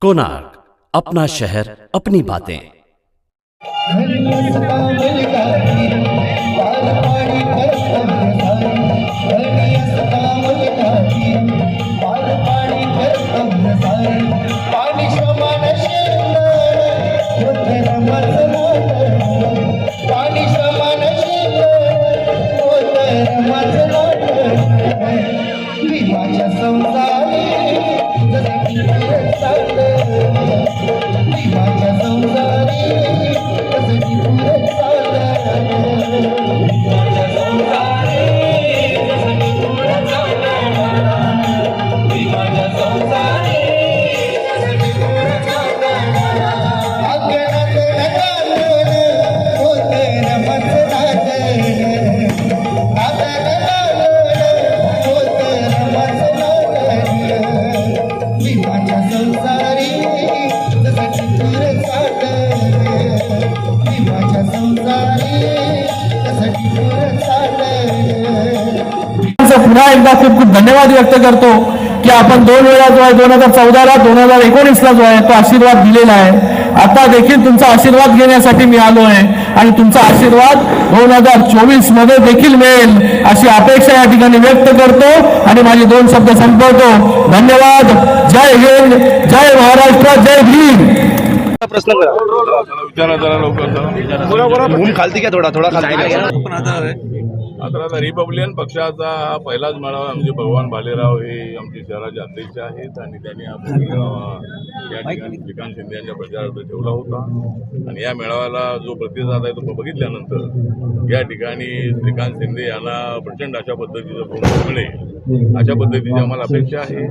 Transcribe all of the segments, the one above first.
कोणार्क, अपना शहर अपनी बातें। पुन्हा एकदा खूप खूप धन्यवाद व्यक्त करतो की आपण 2 वेळा जो आहे 2014ला 2019ला जो आहे तो आशीर्वाद दिलेला आहे। आता देखील तुमचा आशीर्वाद घेण्यासाठी मी आलो आहे आणि तुमचा आशीर्वाद 2024 मध्ये देखील मिळेल अशी अपेक्षा या ठिकाणी व्यक्त करतो आणि माझे 2 शब्द संपवतो। धन्यवाद। जय हिंद, जय महाराष्ट्र, जय भीम। प्रश्न करा जरा लवकर खालती घ्या, थोडा खालती। आता रिपब्लिकन पक्षाचा हा पहिलाच मेळावा म्हणजे भगवान भालेराव हे आमचे शहराचे अध्यक्ष आहेत आणि त्यांनी या ठिकाणी श्रीकांत शिंदे यांच्या प्रचारार्थ ठेवला होता आणि या मेळाव्याला जो प्रतिसाद आहे तो बघितल्यानंतर या ठिकाणी श्रीकांत शिंदे यांना प्रचंड अशा पद्धतीचं बहुमत मिळेल अशा पद्धतीची आम्हाला अपेक्षा आहे।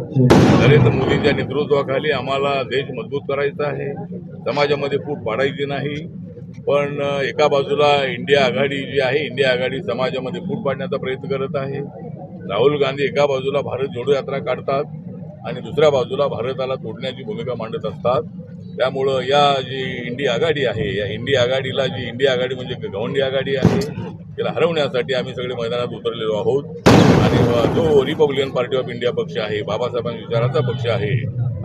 नरेंद्र मोदींच्या नेतृत्वाखाली आम्हाला देश मजबूत करायचा आहे, समाजामध्ये फूट पाडायची नाही। पण एका बाजूला इंडिया आघाडी जी आहे, इंडिया आघाडी समाजामध्ये फूट पाडण्याचा प्रयत्न करत आहे। राहुल गांधी एका बाजूला भारत जोडो यात्रा काढतात आणि दुसऱ्या बाजूला भारताला तोडण्याची भूमिका मांडत असतात। त्यामुळं या जी इंडिया आघाडी आहे, या इंडिया आघाडीला जी इंडिया आघाडी म्हणजे गवंडी आघाडी आहे तिला हरवण्यासाठी आम्ही सगळे मैदानात उतरलेलो आहोत आणि जो रिपब्लिकन पार्टी ऑफ इंडिया पक्ष आहे, बाबासाहेबांच्या विचाराचा पक्ष आहे,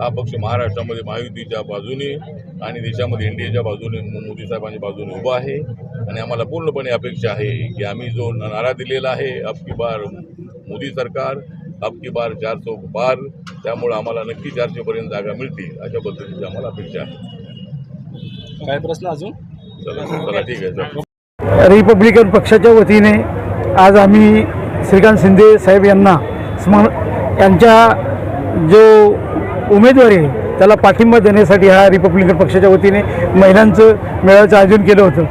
हा पक्ष महाराष्ट्रामध्ये महायुतीच्या बाजूने आणि देशामध्ये एनडीएच्या बाजूने मोदी साहेबांच्या बाजूने उभा आहे आणि आम्हाला पूर्णपणे अपेक्षा आहे की आम्ही जो नारा दिलेला आहे अब की बार मोदी सरकार, अब की बार 400 पार, त्यामुळे आम्हाला नक्की 400 पर्यंत जागा मिळतील अशा पद्धतीची आम्हाला अपेक्षा आहे। काय प्रश्न अजून? चला ठीक आहे। रिपब्लिकन पक्षाच्या वतीने आज आम्ही श्रीकांत शिंदे साहेब यांना यांच्या जो उमेदवारी आहे त्याला पाठिंबा देण्यासाठी हा रिपब्लिकन पक्षाच्या वतीने महिलांचं मेळाव्याचं आयोजन केलं होतं।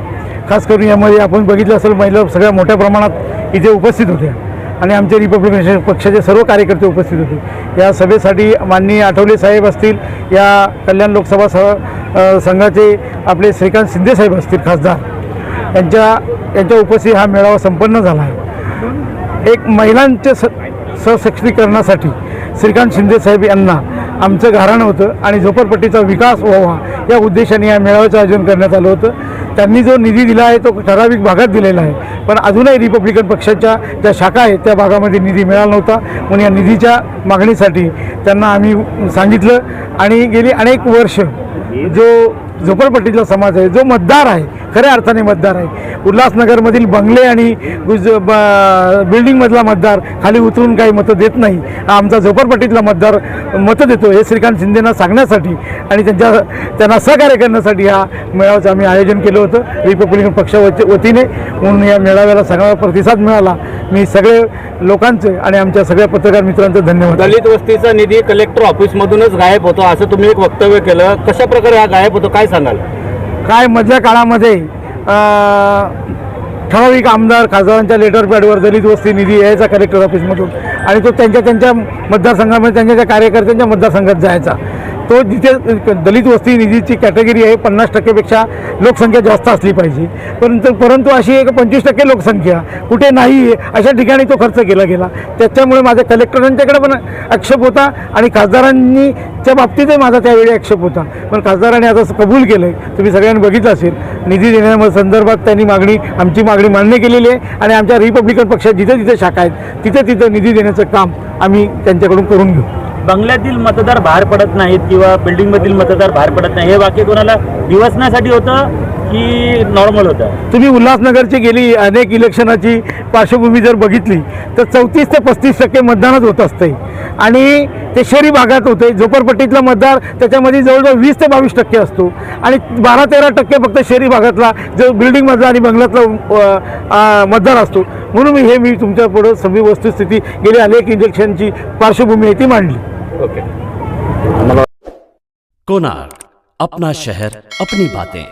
खास करून यामध्ये आपण बघितलं असेल महिला सगळ्या मोठ्या प्रमाणात इथे उपस्थित होत्या आणि आमचे रिपब्लिकन पक्षाचे सर्व कार्यकर्ते उपस्थित होते। या सभेसाठी माननीय आठवले साहेब असतील, या कल्याण लोकसभा संघाचे आपले श्रीकांत शिंदे साहेब असतील खासदार, यांच्या उपस्थित हा मेळावा संपन्न झाला आहे। एक महिलांच्या सशक्तीकरणासाठी श्रीकांत शिंदे साहेब यांना आमचं गाऱ्हाण होतं आणि झोपडपट्टीचा विकास व्हावा या उद्देशाने या मेळाव्याचं आयोजन करण्यात आलं होतं। त्यांनी जो निधी दिला आहे तो ठराविक भागात दिलेला आहे, पण अजूनही रिपब्लिकन पक्षाच्या ज्या शाखा आहेत त्या भागामध्ये निधी मिळाला नव्हता म्हणून या निधीच्या मागणीसाठी त्यांना आम्ही सांगितलं आणि गेली अनेक वर्ष जो झोपडपट्टीतला समाज आहे, जो मतदार आहे, खऱ्या अर्थाने मतदार आहे, उल्हासनगरमधील बंगले आणि बिल्डिंगमधला मतदार खाली उतरून काही मतं देत नाही, हा आमचा झोपडपट्टीतला मतदार मतं देतो हे श्रीकांत शिंदेंना सांगण्यासाठी आणि त्यांना सहकार्य करण्यासाठी हा मेळाव्याचं आम्ही आयोजन केलं होतं रिपब्लिकन पक्षाच्या वतीने। म्हणून या मेळाव्याला सगळा प्रतिसाद मिळाला। मी सगळे लोकांचे आणि आमच्या सगळ्या पत्रकार मित्रांचं धन्यवाद। दलित वस्तीचा निधी कलेक्टर ऑफिसमधूनच गायब होतो असं तुम्ही एक वक्तव्य केलं, कशा प्रकारे हा गायब होतो काय सांगाल? काय मधल्या काळामध्ये ठराविक आमदार खासदारांच्या लेटर पॅडवर दलित वस्ती निधी यायचा कलेक्टर ऑफिसमधून आणि तो त्यांच्या मतदारसंघामध्ये त्यांच्या कार्यकर्त्यांच्या मतदारसंघात जायचा। तो जिथे दलित वस्ती निधीची कॅटेगरी आहे 50% लोकसंख्या जास्त असली पाहिजे, परंतु अशी एक 25% लोकसंख्या कुठे नाही आहे अशा ठिकाणी तो खर्च केला गेला। त्याच्यामुळे माझ्या कलेक्टरांच्याकडे पण आक्षेप होता आणि खासदारांच्या बाबतीतही माझा त्यावेळी आक्षेप होता, पण खासदारांनी आता कबूल केलं आहे। तुम्ही सगळ्यांनी बघितलं असेल निधी देण्या संदर्भात त्यांनी आमची मागणी मान्य केलेली आहे आणि आमच्या रिपब्लिकन पक्षात जिथे जिथे शाखा आहेत तिथे निधी देण्याचं काम आम्ही त्यांच्याकडून करून घेऊ। बंगल्यातील मतदार बाहेर पडत नाहीत किंवा बिल्डिंगमधील मतदार बाहेर पडत नाही, हे वाक्य कोणाला दिवसण्यासाठी होतं की नॉर्मल होतं? तुम्ही उल्हासनगरची गेली अनेक इलेक्शनाची पार्श्वभूमी जर बघितली तर 34 ते 35% मतदानच होत असते आणि ते शहरी भागात होते. झोपडपट्टीतला मतदार त्याच्यामध्ये जवळजवळ 20 ते 22% असतो आणि 12-13% फक्त शहरी भागातला जो बिल्डिंगमधला आणि बंगल्यातला मतदार असतो. म्हणून मी तुमच्या पुढं सगळी वस्तुस्थिती गेली अनेक इलेक्शनची पार्श्वभूमी आहे ती मांडली. ओके. कोणार्क, अपना शहर अपनी बातें.